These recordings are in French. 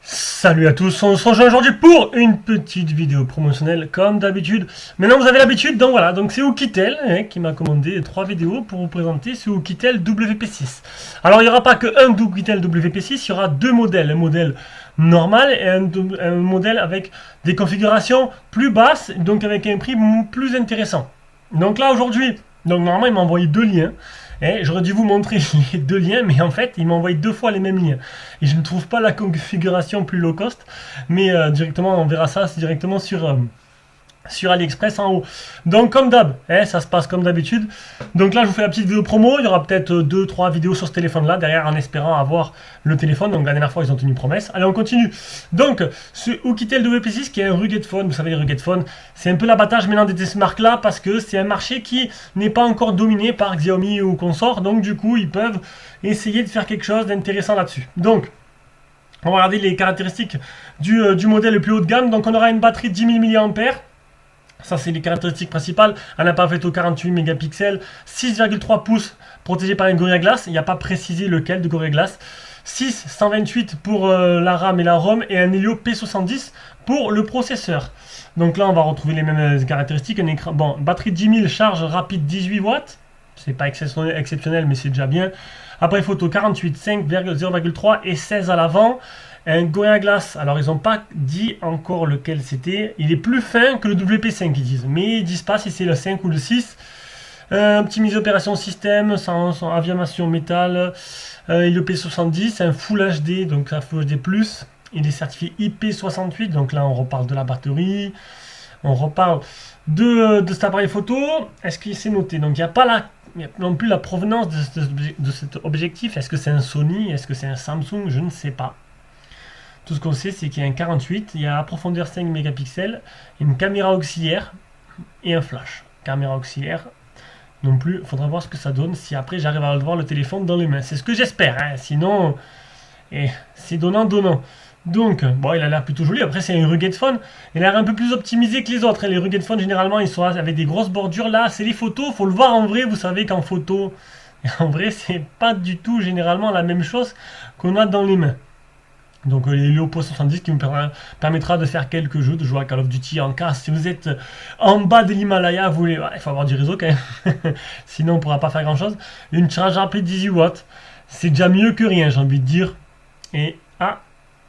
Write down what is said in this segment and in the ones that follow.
Salut à tous, on se rejoint aujourd'hui pour une petite vidéo promotionnelle comme d'habitude. Maintenant vous avez l'habitude, donc voilà, donc c'est Oukitel qui m'a commandé 3 vidéos pour vous présenter ce Oukitel WP6. Alors il n'y aura pas qu'un Oukitel WP6, il y aura 2 modèles, un modèle normal et un modèle avec des configurations plus basses, donc avec un prix plus intéressant. Donc là aujourd'hui, donc normalement il m'a envoyé 2 liens. J'aurais dû vous montrer les 2 liens, mais en fait, il m'a envoyé 2 fois les mêmes liens. Et je ne trouve pas la configuration plus low cost, mais directement, on verra ça directement sur AliExpress en haut. Donc comme d'hab, ça se passe comme d'habitude. Donc là je vous fais la petite vidéo promo, il y aura peut-être 2-3 vidéos sur ce téléphone là derrière en espérant avoir le téléphone. Donc la dernière fois ils ont tenu promesse. Allez on continue. Donc ce Oukitel WP6 qui est un rugged phone, vous savez les rugged phones, c'est un peu l'abattage maintenant de ces marques là parce que c'est un marché qui n'est pas encore dominé par Xiaomi ou consort. Donc du coup ils peuvent essayer de faire quelque chose d'intéressant là-dessus. Donc on va regarder les caractéristiques du modèle le plus haut de gamme. Donc on aura une batterie de 10 000 mAh. Ça, c'est les caractéristiques principales. Un appareil photo 48 mégapixels, 6,3 pouces protégé par une Gorilla Glass. Il n'y a pas précisé lequel de Gorilla Glass. 128 pour la RAM et la ROM et un Helio P70 pour le processeur. Donc là, on va retrouver les mêmes caractéristiques. Un écran, bon, batterie de 10 000, charge rapide 18 watts. C'est pas exceptionnel, mais c'est déjà bien. Appareil photo 48, 5,0,3 et 16 à l'avant. Un Gorilla Glass, alors ils n'ont pas dit encore lequel c'était. Il est plus fin que le WP5 ils disent, mais ils disent pas si c'est le 5 ou le 6. Optimisé opération système, sans aviation métal, il est P70, un Full HD, donc un Full HD+. Il est certifié IP68, donc là on reparle de la batterie, on reparle de cet appareil photo. Est-ce qu'il s'est noté? Donc il n'y a pas non plus la provenance de cet objectif. Est-ce que c'est un Sony? Est-ce que c'est un Samsung? Je ne sais pas. Tout ce qu'on sait, c'est qu'il y a un 48, il y a un profondeur 5 mégapixels, une caméra auxiliaire et un flash. Caméra auxiliaire non plus, il faudra voir ce que ça donne si après j'arrive à voir le téléphone dans les mains. C'est ce que j'espère, sinon c'est donnant. Donc, bon, il a l'air plutôt joli. Après, c'est un rugged phone. Il a l'air un peu plus optimisé que les autres. Les rugged phones, généralement, ils sont avec des grosses bordures. Là, c'est les photos. Faut le voir en vrai. Vous savez qu'en photo, en vrai, c'est pas du tout généralement la même chose qu'on a dans les mains. Donc l'Helio P70 qui me permettra de faire quelques jeux, de jouer à Call of Duty en cas. Si vous êtes en bas de l'Himalaya, il faut avoir du réseau quand même. Sinon on ne pourra pas faire grand chose. Une charge rapide 18 watts. C'est déjà mieux que rien, j'ai envie de dire. Et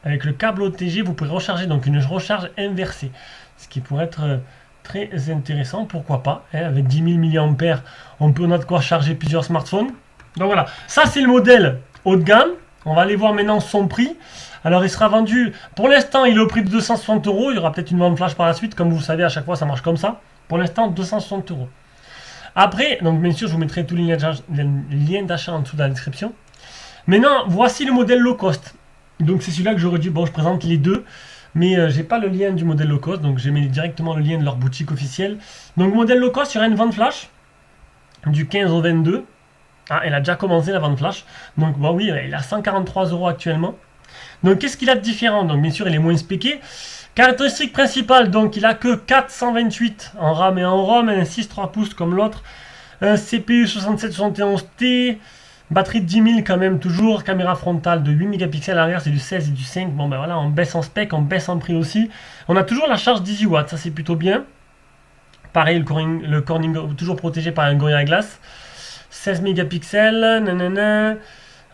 avec le câble OTG, vous pouvez recharger, donc une recharge inversée. Ce qui pourrait être très intéressant, pourquoi pas. Avec 10 000 mAh, on a de quoi charger plusieurs smartphones. Donc voilà, ça c'est le modèle haut de gamme. On va aller voir maintenant son prix. Alors il sera vendu, pour l'instant il est au prix de 260 €, il y aura peut-être une vente flash par la suite, comme vous le savez à chaque fois ça marche comme ça. Pour l'instant 260 €. Après, donc bien sûr je vous mettrai tous les liens d'achat en dessous de la description. Maintenant voici le modèle low cost. Donc c'est celui-là que j'aurais dû, bon je présente les deux, mais j'ai pas le lien du modèle low cost, donc je mets directement le lien de leur boutique officielle. Donc modèle low cost, il y aura une vente flash du 15 au 22. Elle a déjà commencé la vente flash. Donc bon oui, il a 143 € actuellement. Donc qu'est-ce qu'il a de différent? Donc bien sûr il est moins spéqué. Caractéristique principale, donc il a que 428 en RAM et en ROM, un 6,3 pouces comme l'autre, un CPU 6771T, batterie de 10 000 quand même toujours, caméra frontale de 8 mégapixels, à l'arrière c'est du 16 et du 5, bon ben voilà on baisse en spec, on baisse en prix aussi. On a toujours la charge 18 watts, ça c'est plutôt bien. Pareil le corning toujours protégé par un Gorilla Glass, 16 mégapixels, nanana.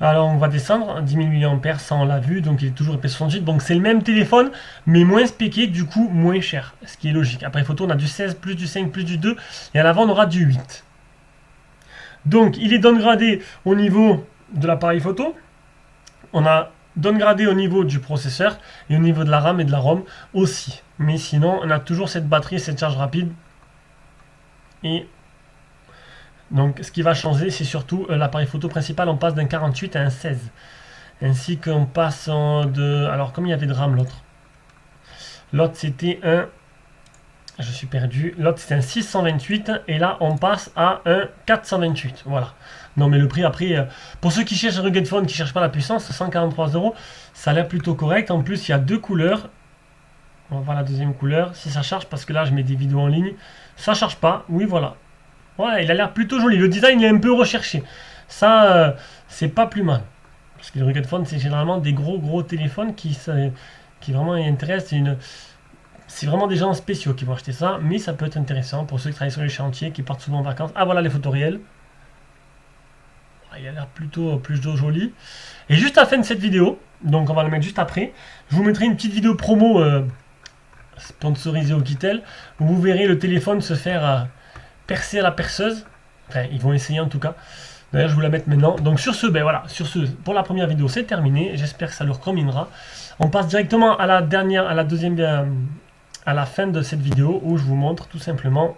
Alors on va descendre, 10 000 mAh, ça on l'a vu, donc il est toujours IP68, donc c'est le même téléphone, mais moins spéqué, du coup moins cher, ce qui est logique. Après photo on a du 16, plus du 5, plus du 2, et à l'avant on aura du 8. Donc il est downgradé au niveau de l'appareil photo, on a downgradé au niveau du processeur, et au niveau de la RAM et de la ROM aussi. Mais sinon on a toujours cette batterie, cette charge rapide, et... donc ce qui va changer c'est surtout l'appareil photo principal, on passe d'un 48 à un 16. Ainsi qu'on passe alors comme il y avait de RAM l'autre. L'autre c'était un Je suis perdu. L'autre c'est un 628 et là on passe à un 428. Voilà. Non mais le prix après, pour ceux qui cherchent un rugged phone, qui cherchent pas la puissance, 143 €, ça a l'air plutôt correct. En plus il y a deux couleurs. On va voir la deuxième couleur, si ça charge, parce que là je mets des vidéos en ligne. Ça charge pas, oui voilà. Ouais, il a l'air plutôt joli. Le design il est un peu recherché. Ça, c'est pas plus mal. Parce que le rugged phone c'est généralement des gros téléphones qui vraiment intéressent. C'est vraiment des gens spéciaux qui vont acheter ça, mais ça peut être intéressant pour ceux qui travaillent sur les chantiers, qui partent souvent en vacances. Ah voilà les photos réelles. Il a l'air plutôt joli. Et juste à la fin de cette vidéo, donc on va le mettre juste après, je vous mettrai une petite vidéo promo sponsorisée Oukitel, où vous verrez le téléphone se faire percer à la perceuse. Enfin, ils vont essayer en tout cas. D'ailleurs, je vous la mets maintenant. Donc sur ce, ben voilà, pour la première vidéo, c'est terminé. J'espère que ça leur conviendra. On passe directement à la fin de cette vidéo où je vous montre tout simplement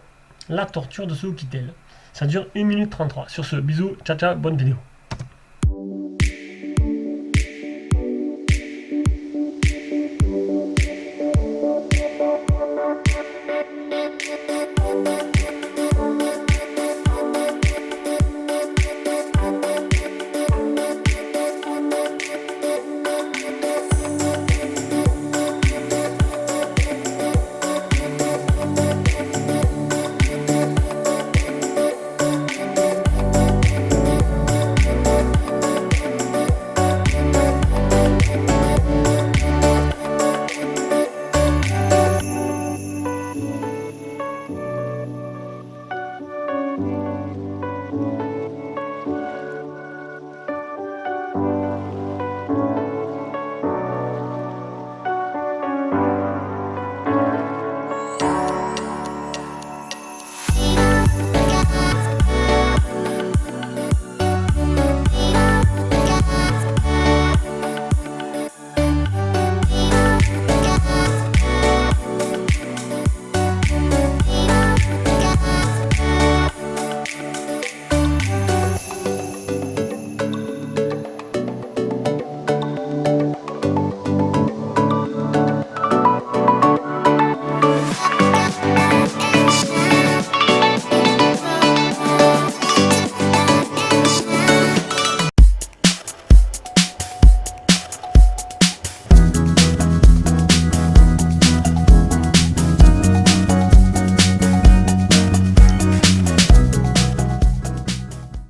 la torture de ce Oukitel. Ça dure 1 minute 33. Sur ce, bisous, ciao ciao, bonne vidéo.